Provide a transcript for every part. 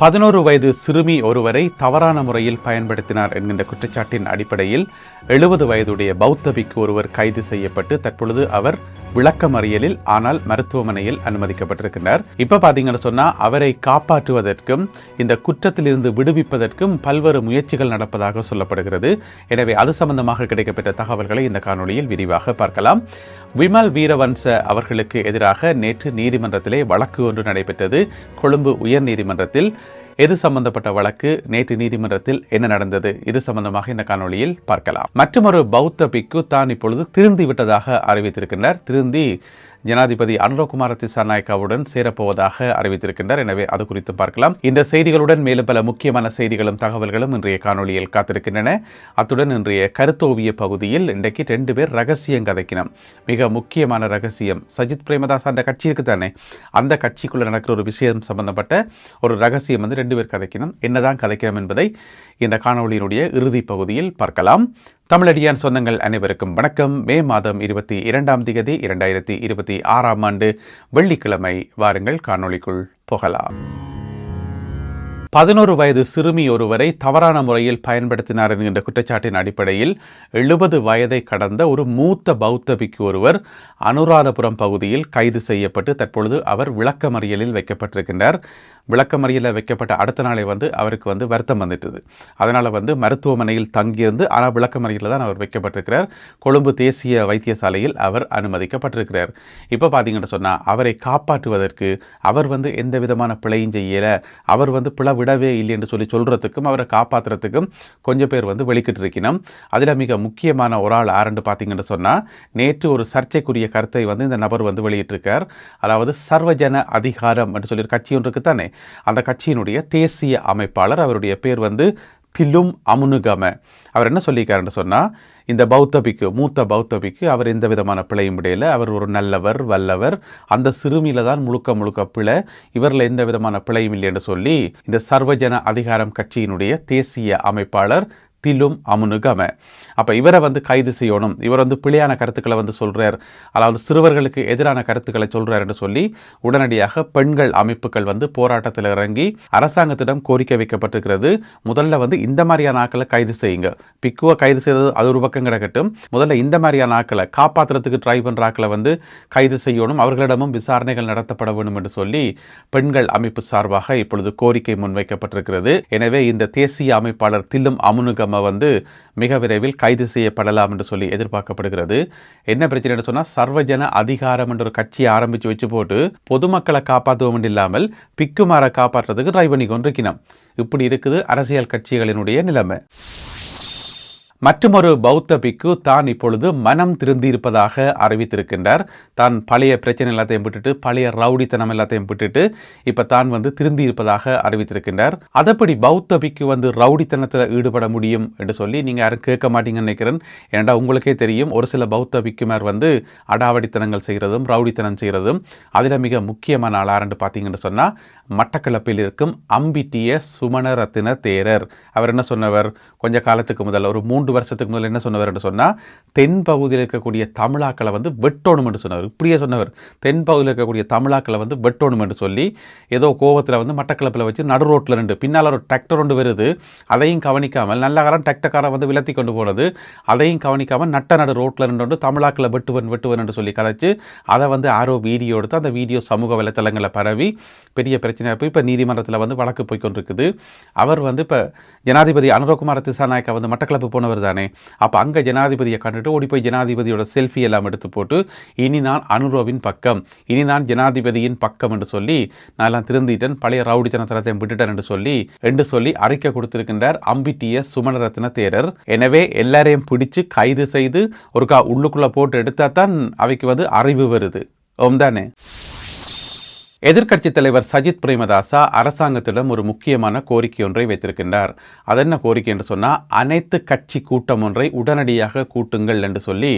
11 வயது சிறுமி ஒருவரை தவறான முறையில் பயன்படுத்தினார் என்கின்ற குற்றச்சாட்டின் அடிப்படையில் 70 வயதுடைய பௌத்த பிக்கு ஒருவர் கைது செய்யப்பட்டு தற்பொழுது அவர் விளக்கமறியலில் ஆனால் மருத்துவமனையில் அனுமதிக்கப்பட்டிருக்கிறார். இப்ப பாத்தீங்கன்னு சொன்னா அவரை காப்பாற்றுவதற்கும் இந்த குற்றத்திலிருந்து விடுவிப்பதற்கும் பல்வேறு முயற்சிகள் நடப்பதாக சொல்லப்படுகிறது. எனவே அது சம்பந்தமாக கிடைக்கப்பெற்ற தகவல்களை இந்த காணொலியில் விரிவாக பார்க்கலாம். விமல் வீரவன்ச அவர்களுக்கு எதிராக நேற்று நீதிமன்றத்திலே வழக்கு ஒன்று நடைபெற்றது. கொழும்பு உயர் நீதிமன்றத்தில் எது சம்பந்தப்பட்ட வழக்கு, நேற்று நீதிமன்றத்தில் என்ன நடந்தது, இது சம்பந்தமாக இந்த காணொலியில் பார்க்கலாம். மற்றொரு பௌத்த பிக்கு தான் இப்பொழுது திருந்தி விட்டதாக அறிவித்திருக்கின்றார். திருந்தி ஜனாதிபதி அனுரகுமார திசாநாயக்காவுடன் சேரப்போவதாக அறிவித்திருக்கின்றார். எனவே அது குறித்து பார்க்கலாம். இந்த செய்திகளுடன் மேலும் பல முக்கியமான செய்திகளும் தகவல்களும் இன்றைய காணொலியில் காத்திருக்கின்றன. அத்துடன் இன்றைய கருத்தோவிய பகுதியில் இன்றைக்கு 2 பேர் ரகசியம் கதைக்கணும். மிக முக்கியமான ரகசியம். சஜித் பிரேமதாஸ் அந்த கட்சி இருக்குதானே, அந்த கட்சிக்குள்ள நடக்கிற ஒரு விஷயம் சம்பந்தப்பட்ட ஒரு ரகசியம் 2 பேர் கதைக்கணும். என்னதான் கதைக்கணும் என்பதை இந்த காணொலியினுடைய இறுதி பகுதியில் பார்க்கலாம். தமிழடியான் சொந்தங்கள் அனைவருக்கும் வணக்கம். மே மாதம் 22ஆம் தேதி 2026ஆம் ஆண்டு வெள்ளிக்கிழமை. வாருங்கள் காணொளிக்குள் போகலாம். 11 வயது சிறுமி ஒருவரை தவறான முறையில் பயன்படுத்தினார் என்கின்ற குற்றச்சாட்டின் அடிப்படையில் 70 வயதை கடந்த ஒரு மூத்த பௌத்த பிக்கு ஒருவர் அனுராதபுரம் பகுதியில் கைது செய்யப்பட்டு தற்பொழுது அவர் விளக்கமறியலில் வைக்கப்பட்டிருக்கின்றார். விளக்கமறியலில் வைக்கப்பட்ட அடுத்த நாளை அவருக்கு வருத்தம் வந்துட்டது. அதனால் மருத்துவமனையில் தங்கியிருந்து ஆனால் விளக்கமறியலில் தான் அவர் வைக்கப்பட்டிருக்கிறார். கொழும்பு தேசிய வைத்தியசாலையில் அவர் அனுமதிக்கப்பட்டிருக்கிறார். இப்போ பார்த்தீங்கன்னு சொன்னால் அவரை காப்பாற்றுவதற்கு அவர் எந்த விதமான பிழையும் செய்யலை, அவர் பிழை விடவே இல்லை என்று சொல்கிறதுக்கும் அவரை காப்பாற்றுறதுக்கும் கொஞ்சம் பேர் வெளிக்கிட்டு இருக்கணும். அதில் மிக முக்கியமான ஒரு ஆள் யாருன்னு பார்த்தீங்கன்னு சொன்னால் நேற்று ஒரு சர்ச்சைக்குரிய கருத்தை இந்த நபர் வெளியிட்டிருக்கார். அதாவது சர்வஜன அதிகாரம் என்று சொல்லி கட்சி ஒன்று இருக்குத்தானே, அந்த கட்சியினுடைய தேசிய அமைப்பாளர், அவருடைய பேர் திலும் அமுனுகம. அவர் என்ன சொல்லியிருக்காருன்னு சொன்னால், இந்த மூத்த பௌத்த பிக்கு அவர் எந்த விதமான பிழையும் விடையில, அவர் ஒரு நல்லவர் வல்லவர், அந்த சிறுமியில தான் முழுக்க பிழை, இவரில் எந்த விதமான பிழையும் இல்லை என்று சொல்லி இந்த சர்வஜன அதிகாரம் கட்சியினுடைய தேசிய அமைப்பாளர் திலும் அமுனுகம. அப்போ இவரை கைது செய்யணும், இவர் பிழையான கருத்துக்களை சொல்கிறார், அதாவது சிறுவர்களுக்கு எதிரான கருத்துக்களை சொல்கிறார் என்று சொல்லி உடனடியாக பெண்கள் அமைப்புகள் போராட்டத்தில் இறங்கி அரசாங்கத்திடம் கோரிக்கை வைக்கப்பட்டிருக்கிறது. முதல்ல இந்த மாதிரியான ஆக்களை கைது செய்யுங்க, பிக்குவை கைது செய்தது அது ஒரு பக்கம் கிடக்கட்டும், முதல்ல இந்த மாதிரியான ஆக்களை காப்பாற்றுறதுக்கு ட்ரை பண்ணுற ஆக்களை கைது செய்யணும், அவர்களிடமும் விசாரணைகள் நடத்தப்பட வேண்டும் என்று சொல்லி பெண்கள் அமைப்பு சார்பாக இப்பொழுது கோரிக்கை முன்வைக்கப்பட்டிருக்கிறது. எனவே இந்த தேசிய அமைப்பாளர் திலும் அமுனுகம மிக விரைவில் கைது செய்யப்படலாம் என்று சொல்லி எதிர்பார்க்கப்படுகிறது. என்ன பிரச்சனை சொன்னால், சர்வஜன அதிகாரம் என்ற ஒரு கட்சியை ஆரம்பித்து வச்சு போட்டு பொதுமக்களை காப்பாற்றுவோம் இல்லாமல் பிக்குமாரை காப்பாற்றுறதுக்கு ட்ரை பண்ணி கொண்டிருக்கணும். இப்படி இருக்குது அரசியல் கட்சிகளினுடைய நிலைமை. மற்றொரு பௌத்த பிக்கு தான் இப்பொழுது மனம் திருந்தியிருப்பதாக அறிவித்திருக்கின்றார். தான் பழைய பிரச்சனை எல்லாத்தையும் விட்டுட்டு, பழைய ரவுடித்தனம் எல்லாத்தையும் விட்டுட்டு இப்போ தான் திருந்தி இருப்பதாக அறிவித்திருக்கின்றார். அதப்படி பௌத்த பிக்கு ரவுடித்தனத்தில் ஈடுபட முடியும் என்று சொல்லி நீங்கள் யாரும் கேட்க மாட்டீங்கன்னு நினைக்கிறேன். ஏன்னா உங்களுக்கே தெரியும், ஒரு சில பௌத்த பிக்குமார் அடாவடித்தனங்கள் செய்கிறதும் ரவுடித்தனம் செய்கிறதும். அதில் மிக முக்கியமான ஆளாரண்டு பார்த்தீங்கன்னு சொன்னால் மட்டக்களப்பில் இருக்கும் அம்பிட்டிய சுமணரத்தின தேரர். அவர் என்ன சொன்னவர், கொஞ்ச காலத்துக்கு முதல் ஒரு 3 வருஷத்துக்கு முதல் என்ன சொன்னவர் என்று சொன்னால், தென் பகுதியில் இருக்கக்கூடிய தமிழாக்களை வெட்டோணும் என்று சொன்னவர். இப்படியே சொன்னவர், தென் பகுதியில் இருக்கக்கூடிய தமிழாக்களை வெட்டோணும் என்று சொல்லி ஏதோ கோபத்தில் மட்டக்களப்பில் வச்சு நடு ரோட்டில் 2 பின்னால் ஒரு டிராக்டர் ஒன்று வருது, அதையும் கவனிக்காமல் நல்ல காரம் டிராக்டர்காரன் விலத்தி கொண்டு போனது, அதையும் கவனிக்காமல் நடு ரோட்டில் 2 தமிழாக்களை வெட்டுவன் என்று சொல்லி கதைச்சு அதை ஆரோ வீடியோ எடுத்து அந்த வீடியோ சமூக வலைத்தளங்களை பரவி பெரிய பிரச்சனை போய் இப்போ நீதிமன்றத்தில் வழக்கு போய்கொண்டிருக்குது. அவர் இப்போ ஜனாதிபதி அனுரகுமார திசாநாயக்கா மட்டக்களப்பு போனவர் தானே, அப்போ அங்கே ஜனாதிபதியை கண்டுட்டு ஓடி போய் ஜனாதிபதியோட செல்ஃபி எல்லாம் எடுத்து போட்டு இனி நான் அனுரோவின் பக்கம், இனி நான் ஜனாதிபதியின் பக்கம் என்று சொல்லி நான் எல்லாம் திருந்திட்டேன், பழைய ரவுடித்தனத்தை விட்டுட்டேன் என்று சொல்லி அறிக்கை கொடுத்திருக்கின்றார் அம்பிட்டிய சுமணரத்தின தேரர். எனவே எல்லாரையும் பிடிச்சு கைது செய்து ஒருக்கா உள்ளுக்குள்ள போட்டு எடுத்தா தான் அவைக்கு அறிவு வருது. தானே. எதிர்க்கட்சித் தலைவர் சஜித் பிரேமதாசா அரசாங்கத்திடம் ஒரு முக்கியமான கோரிக்கை ஒன்றை வைத்திருக்கின்றார். அது என்ன கோரிக்கை என்று சொன்னால், அனைத்து கட்சி கூட்டம் ஒன்றை உடனடியாக கூட்டுங்கள் என்று சொல்லி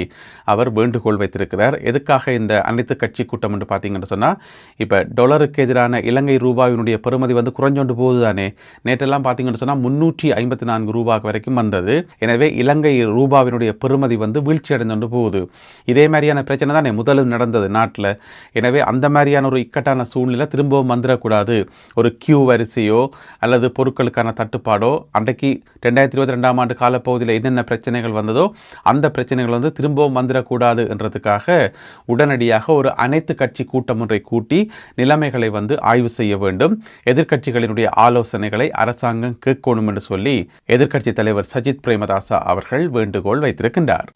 அவர் வேண்டுகோள் வைத்திருக்கிறார். எதுக்காக இந்த அனைத்து கட்சி கூட்டம் என்று பார்த்தீங்கன்னு சொன்னால், இப்போ டாலருக்கு எதிரான இலங்கை ரூபாயினுடைய பெறுமதி குறைஞ்சொண்டு போகுது தானே. நேற்றெல்லாம் பார்த்தீங்கன்னு சொன்னால் 354 ரூபாய் வரைக்கும் வந்தது. எனவே இலங்கை ரூபாவினுடைய பெறுமதி வீழ்ச்சி அடைந்து போகுது. இதே மாதிரியான பிரச்சனை தானே முதலும் நடந்தது நாட்டில். எனவே அந்த மாதிரியான ஒரு இக்கட்டான சூழ்நிலை திரும்பவும் வந்துடக்கூடாது. ஒரு கியூ வரிசையோ அல்லது பொருட்களுக்கான தட்டுப்பாடோ அன்றைக்கு 2022 ஆண்டு காலப்பகுதியில் என்னென்ன பிரச்சனைகள் வந்ததோ அந்த பிரச்சனைகள் வந்து திரும்பவும் வந்துடக்கூடாது என்றதுக்காக உடனடியாக ஒரு அனைத்து கட்சி கூட்டம் ஒன்றை கூட்டி நிலைமைகளை வந்து ஆய்வு செய்ய வேண்டும். எதிர்க்கட்சிகளினுடைய ஆலோசனைகளை அரசாங்கம் கேட்கணும் என்று சொல்லி எதிர்க்கட்சி தலைவர் சஜித் பிரேமதாச அவர்கள் வேண்டுகோள் வைத்திருக்கின்றார்.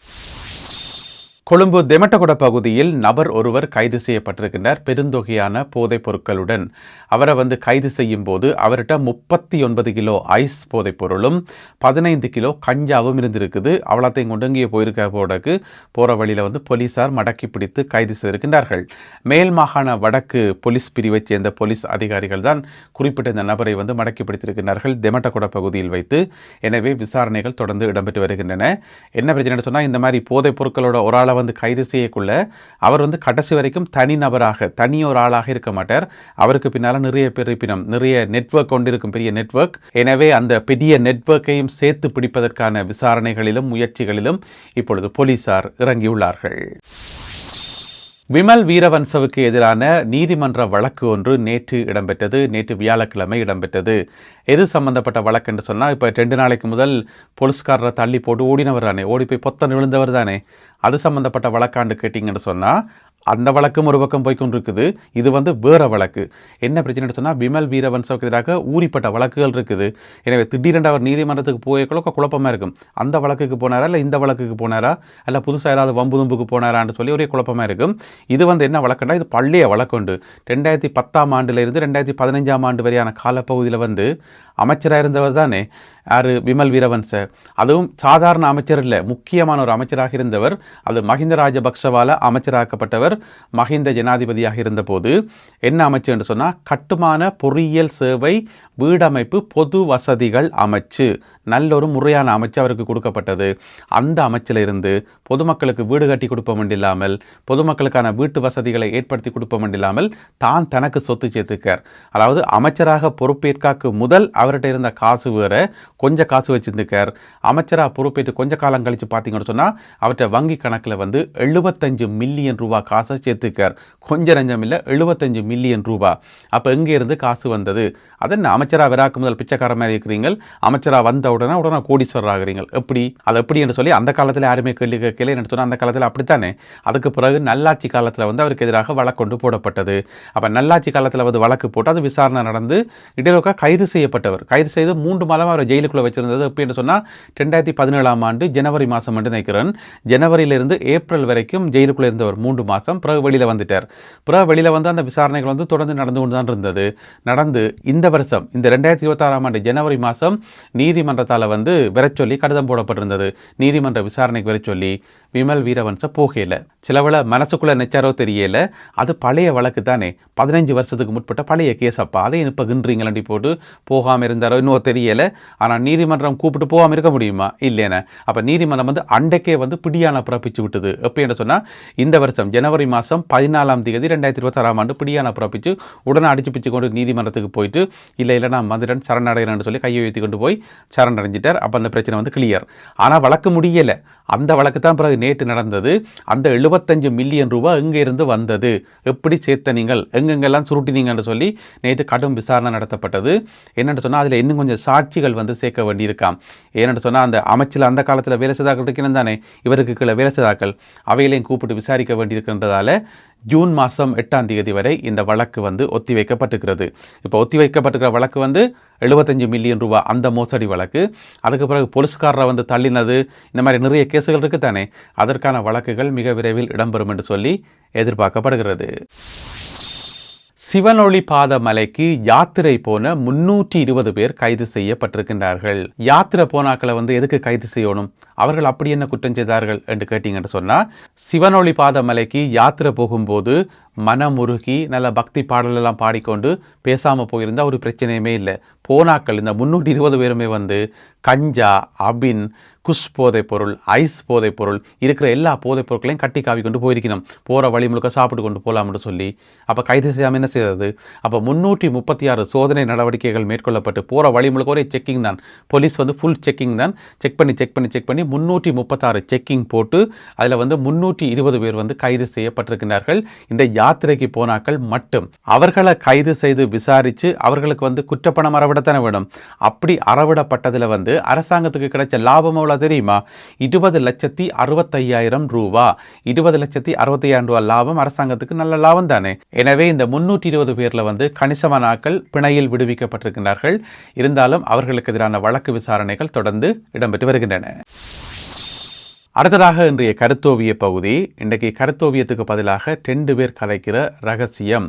கொழும்பு தெமட்டகொட பகுதியில் நபர் ஒருவர் கைது செய்யப்பட்டிருக்கின்றார் பெருந்தொகையான போதைப் பொருட்களுடன். அவரை வந்து கைது செய்யும் போது அவர்கிட்ட 39 கிலோ ஐஸ் போதைப் பொருளும் 15 கிலோ கஞ்சாவும் இருந்திருக்குது. அவ்வளோத்தையும் கொண்டு இங்கே போயிருக்க போடக்கு போகிற வழியில் வந்து போலீசார் மடக்கி பிடித்து கைது செய்திருக்கின்றார்கள். மேல் மாகாண வடக்கு போலீஸ் பிரிவைச் சேர்ந்த போலீஸ் அதிகாரிகள் தான் குறிப்பிட்ட இந்த நபரை வந்து மடக்கி பிடித்திருக்கிறார்கள் தெமட்டகொட பகுதியில் வைத்து. எனவே விசாரணைகள் தொடர்ந்து இடம்பெற்று வருகின்றன. என்ன பிரச்சனை சொன்னால், இந்த மாதிரி போதைப் பொருட்களோட ஒரு ஆளை வந்து கைது செய்யக்குள்ள அவர் வந்து கடைசி வரைக்கும் தனி நபராக ஒரு ஆளாக இருக்க மாட்டார். அவருக்கு பின்னால நிறைய பேர் இருப்பினும் நிறைய நெட்வொர்க் கொண்டிருக்கும், பெரிய நெட்வொர்க். எனவே அந்த பெரிய நெட்வொர்க்கையும் சேர்த்து பிடிப்பதற்கான விசாரணைகளிலும் முயற்சிகளிலும் இப்பொழுது போலீசார் இறங்கியுள்ளார்கள். விமல் வீரவன்சவுக்கு எதிரான நீதிமன்ற வழக்கு ஒன்று நேற்று இடம்பெற்றது. நேற்று வியாழக்கிழமை இடம்பெற்றது. எது சம்பந்தப்பட்ட வழக்கு என்று சொன்னால், இப்போ 2 நாளைக்கு முதல் போலீஸ்காரரை தள்ளி போட்டு ஓடினவர் தானே, ஓடி போய் பொத்தன் விழுந்தவர் தானே, அது சம்பந்தப்பட்ட வழக்காண்டு கேட்டிங்கன்னு சொன்னால் அந்த வழக்கும் ஒரு பக்கம் போய்கொண்டிருக்குது. இது வந்து வேற வழக்கு. என்ன பிரச்சனை சொன்னால், விமல் வீரவன்சவுக்கு எதிராக ஊறிப்பட்ட வழக்குகள் இருக்குது. எனவே திடீரென்று அவர் நீதிமன்றத்துக்கு போய்களோ குழப்பமாக இருக்கும். அந்த வழக்குக்கு போனாரா இல்லை இந்த வழக்குக்கு போனாரா இல்லை புதுசாக ஏதாவது வம்பு தும்புக்கு போனாரான்னு சொல்லி ஒரே குழப்பமாக இருக்கும். இது வந்து என்ன வழக்குண்டா, இது பள்ளிய வழக்குண்டு. 2010 ஆண்டிலிருந்து 2015 ஆண்டு வரையான காலப்பகுதியில் வந்து அமைச்சராக இருந்தவர் தானே யார், விமல் வீரவன்ச. அதுவும் சாதாரண அமைச்சர் இல்லை, முக்கியமான ஒரு அமைச்சராக இருந்தவர். அது மஹிந்த ராஜபக்சவால் அமைச்சராக்கப்பட்டவர். மஹிந்த ஜனாதிபதியாக இருந்தபோது என்ன அமைச்சு என்று சொன்னால், கட்டுமான பொறியியல் சேவை வீடமைப்பு பொது வசதிகள் அமைச்சு, நல்ல ஒரு முறையான அமைச்சு அவருக்கு கொடுக்கப்பட்டது. அந்த அமைச்சில் இருந்து பொதுமக்களுக்கு வீடு கட்டி கொடுப்போம் இல்லாமல், பொதுமக்களுக்கான வீட்டு வசதிகளை ஏற்படுத்தி கொடுப்போம் இல்லாமல் தான் தனக்கு சொத்து சேர்த்துக்கார். அதாவது அமைச்சராக பொறுப்பேற்காக்கு முதல் அவர்கிட்ட இருந்த காசு வேற, கொஞ்சம் காசு வச்சிருந்துக்கார். அமைச்சராக பொறுப்பேற்று கொஞ்ச காலம் கழித்து பார்த்தீங்கன்னு சொன்னால் அவர்கிட்ட வங்கி கணக்கில் வந்து 75 மில்லியன் ரூபா காசை சேர்த்துக்கார். கொஞ்சம் நஞ்சம் இல்லை, 75 மில்லியன் ரூபா. அப்போ எங்கே இருந்து காசு வந்தது? அதென்ன அமைச்சராக விராக்கு முதல் பிச்சைக்கார மாதிரி இருக்கிறீங்க, அமைச்சராக வந்த உடனே கோடீஸ்வரர் ஆகிறீங்க. அது எப்படி என்று சொல்லி அந்த காலத்தில் யாருமே கேள்வி கேட்கல. என்ன சொன்னால், அந்த காலத்தில் அப்படித்தானே. அதுக்கு பிறகு நல்லாட்சி காலத்தில் வந்து அவருக்கு எதிராக வழக்கு கொண்டு போடப்பட்டது. அப்போ நல்லாட்சி காலத்தில் வந்து வழக்கு போட்டு அது விசாரணை நடந்து இடையிலோக்கா கைது செய்யப்பட்டவர். கைது செய்து 3 மாதம் அவர் ஜெயிலுக்குள்ளே வச்சிருந்தது. எப்படி என்று சொன்னால், 2017 ஆண்டு ஜனவரி மாதம் என்று நினைக்கிறேன். ஜனவரியிலிருந்து ஏப்ரல் வரைக்கும் ஜெயிலுக்குள்ளே இருந்தவர் 3 மாதம். பிறகு வெளியில் வந்துட்டார். பிறகு வெளியில் வந்து அந்த விசாரணைகள் வந்து தொடர்ந்து நடந்து கொண்டு தான் இருந்தது. நடந்து இந்த வருஷம், இந்த 2026 ஆண்டு ஜனவரி மாதம் நீதிமன்றத்தால் வந்து விரச்சொல்லி கடிதம் போடப்பட்டிருந்தது. நீதிமன்ற விசாரணைக்கு விரச்சொல்லி விமல் வீரவன்ச போகல. சிலவள மனசுக்குள்ள நெச்சாரோ தெரியல. அது பழைய வழக்கு தானே, 15 வருஷத்துக்கு முற்பட்ட பழைய கேஸ். அப்பா அதை இப்பகின்றீங்களண்டி போட்டு போகாமல் இருந்தாரோ இன்னும் தெரியல. ஆனால் நீதிமன்றம் கூப்பிட்டு போகாமல் இருக்க முடியுமா? இல்லைன்னு. அப்போ நீதிமன்றம் வந்து அண்டைக்கே வந்து பிடியான பிறப்பிச்சு விட்டது. எப்படி என்று சொன்னால், இந்த வருஷம் ஜனவரி மாதம் 14ஆம் தேதி 2026 ஆண்டு பிடியான பிறப்பிச்சு உடனே அடிச்சு பிச்சு கொண்டு நீதிமன்றத்துக்கு போயிட்டு இல்லை நான் வந்துடன் சரணடைகிறேன்னு சொல்லி கையை வைத்து கொண்டு போய் சரணடைஞ்சிட்டார். அப்போ அந்த பிரச்சனை வந்து கிளியர். ஆனால் வழக்கு முடியலை. அந்த வழக்கு தான் பிறகு நேற்று நடந்தது. அந்த 75 மில்லியன் ரூபா எங்கே இருந்து வந்தது, எப்படி சேர்த்த நீங்கள், எங்கெங்கெல்லாம் சுருட்டினீங்கன்னு சொல்லி நேற்று கடும் விசாரணை நடத்தப்பட்டது. என்னென்னு சொன்னால், அதில் இன்னும் கொஞ்சம் சாட்சிகள் வந்து சேர்க்க வேண்டியிருக்காம். ஏன்னு சொன்னால், அந்த அமைச்சில் அந்த காலத்தில் வேலை செய்தாக்கள் இருக்கணும் தானே, இவருக்கு கீழே வேலை செய்தாக்கள், அவைகளையும் கூப்பிட்டு விசாரிக்க வேண்டியிருக்கின்றதால ஜூன் மாதம் 8ஆம் தேதி வரை இந்த வழக்கு வந்து ஒத்தி வைக்கப்பட்டிருக்கிறது. இப்போ ஒத்தி வைக்கப்பட்டிருக்கிற வழக்கு வந்து 75 மில்லியன் ரூபா அந்த மோசடி வழக்கு. அதுக்கு பிறகு போலீஸ்காரரை வந்து தள்ளினது, இந்த மாதிரி நிறைய கேசுகள் இருக்குது தானே, அதற்கான வழக்குகள் மிக விரைவில் இடம்பெறும் என்று சொல்லி எதிர்பார்க்கப்படுகிறது. சிவனொளி பாத மலைக்கு யாத்திரை போன 320 பேர் கைது செய்யப்பட்டிருக்கின்றார்கள். யாத்திரை போனாக்களை வந்து எதுக்கு கைது செய்யணும், அவர்கள் அப்படி என்ன குற்றம் செய்தார்கள் என்று கேட்டீங்கன்னு சொன்னால், சிவனொளி பாத மலைக்கு யாத்திரை போகும்போது மனமுருகி நல்ல பக்தி பாடலெல்லாம் பாடிக்கொண்டு பேசாமல் போயிருந்தால் ஒரு பிரச்சனையுமே இல்லை. போனாக்கள் இந்த 320 பேருமே வந்து கஞ்சா, அபின், குஷ் போதைப் பொருள், ஐஸ் போதைப் பொருள் இருக்கிற எல்லா போதைப் பொருட்களையும் கட்டி காவி கொண்டு போயிருக்கணும். போகிற வழி முழுக்க சாப்பிட்டு கொண்டு போகலாம்னு சொல்லி அப்போ கைது செய்யாமல் என்ன செய்கிறது? அப்போ 336 சோதனை நடவடிக்கைகள் மேற்கொள்ளப்பட்டு போகிற வழி முழுக்க ஒரே செக்கிங் தான். போலீஸ் வந்து ஃபுல் செக்கிங் தான். செக் பண்ணி 336 செக்கிங் போட்டு அதில் வந்து 320 பேர் வந்து கைது செய்யப்பட்டிருக்கிறார்கள். இந்த யாத்திரைக்கு போனாக்கள் மட்டும் அவர்களை கைது செய்து விசாரித்து அவர்களுக்கு வந்து குற்றப்பணம் அறவிடத்தானே வேணும். அப்படி அறவிடப்பட்டதில் வந்து அரசாங்கத்துக்கு கிடைச்ச லாபம் எவ்வளோ தெரியுமா? 20,65,000 ரூபா. 20,65,000 ரூபா லாபம் அரசாங்கத்துக்கு நல்ல லாபம் தானே. எனவே இந்த 320 பேர்ல வந்து கணிசமான ஆட்கள் பிணையில் விடுவிக்கப்பட்டிருக்கிறார்கள். இருந்தாலும் அவர்களுக்கு எதிரான வழக்கு விசாரணைகள் தொடர்ந்து இடம்பெற்று வருகின்றன. அடுத்ததாக இன்றைய கருத்தோவிய பகுதி. இன்றைக்கு கருத்தோவியத்துக்கு பதிலாக 2 பேர் கதைக்கிற ரகசியம்.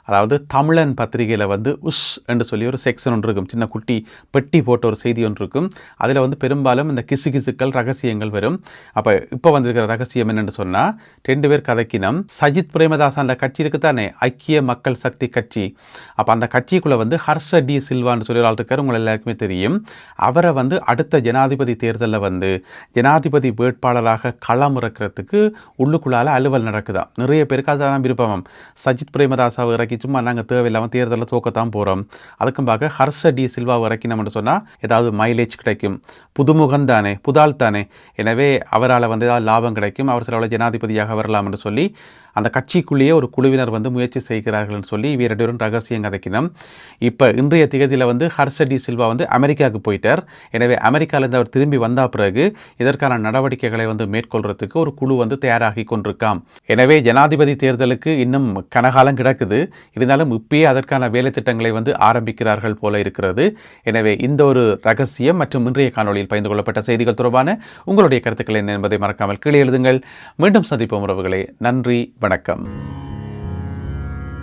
அதாவது தமிழன் பத்திரிகையில் வந்து உஷ் என்று சொல்லி ஒரு செக்ஷன் ஒன்று இருக்கும். சின்ன குட்டி பெட்டி போட்ட ஒரு செய்தி ஒன்று இருக்கும். அதில் வந்து பெரும்பாலும் இந்த கிசுகிசுக்கள் ரகசியங்கள் வரும். அப்போ இப்போ வந்திருக்கிற ரகசியம் என்னென்னு சொன்னால் 2 பேர் கதைக்கினம். சஜித் பிரேமதாசன் கட்சி இருக்குதானே, ஐக்கிய மக்கள் சக்தி கட்சி. அப்போ அந்த கட்சிக்குள்ளே வந்து ஹர்ஷ டி சில்வான்னு சொல்லி ஒரு ஆள் இருக்கார், உங்களை எல்லாருக்குமே தெரியும். அவரை வந்து அடுத்த ஜனாதிபதி தேர்தலில் வந்து ஜனாதிபதி வேட்பாளராக களம் இறக்கிறதுக்கு உள்ளுக்குள்ளால் அலுவல் நடக்குதா. நிறைய பேருக்கு அதுதான் விருப்பம். சஜித் பிரேமதாசாவை இறக்கி சும்மா நாங்கள் தேவையில்லாமல் தேர்தலில் தோக்கத்தான் போகிறோம். அதுக்கும் பார்க்க ஹர்ஷ டி சில்வாவை இறக்கினோம்னு சொன்னால் ஏதாவது மைலேஜ் கிடைக்கும். புதுமுகம் தானே, புதால் தானே. எனவே அவரால் வந்து ஏதாவது லாபம் கிடைக்கும், அவர் சில ஜனாதிபதியாக வரலாம் என்று சொல்லி அந்த கட்சிக்குள்ளேயே ஒரு குழுவினர் வந்து முயற்சி செய்கிறார்கள்னு சொல்லி இவ 2 பேரும் ரகசியம் கதைக்கணும். இப்போ இன்றைய திகதியில் வந்து ஹர்ஷ டி சில்வா வந்து அமெரிக்காவுக்கு போயிட்டார். எனவே அமெரிக்காவிலேருந்து அவர் திரும்பி வந்த பிறகு இதற்கான நடவடிக்கைகளை வந்து மேற்கொள்றதுக்கு ஒரு குழு வந்து தயாராகி கொண்டிருக்காம். எனவே ஜனாதிபதி தேர்தலுக்கு இன்னும் கனகாலம் கிடக்குது. இருந்தாலும் இப்பயே அதற்கான வேலை திட்டங்களை வந்து ஆரம்பிக்கிறார்கள் போல இருக்கிறது. எனவே இந்த ஒரு ரகசியம் மற்றும் இன்றைய காணொலியில் பகிர்ந்து கொள்ளப்பட்ட செய்திகள் தொடர்பான உங்களுடைய கருத்துக்கள் என்ன என்பதை மறக்காமல் கீழே எழுதுங்கள். மீண்டும் சந்திப்போம் உறவுகளே. நன்றி, வணக்கம்.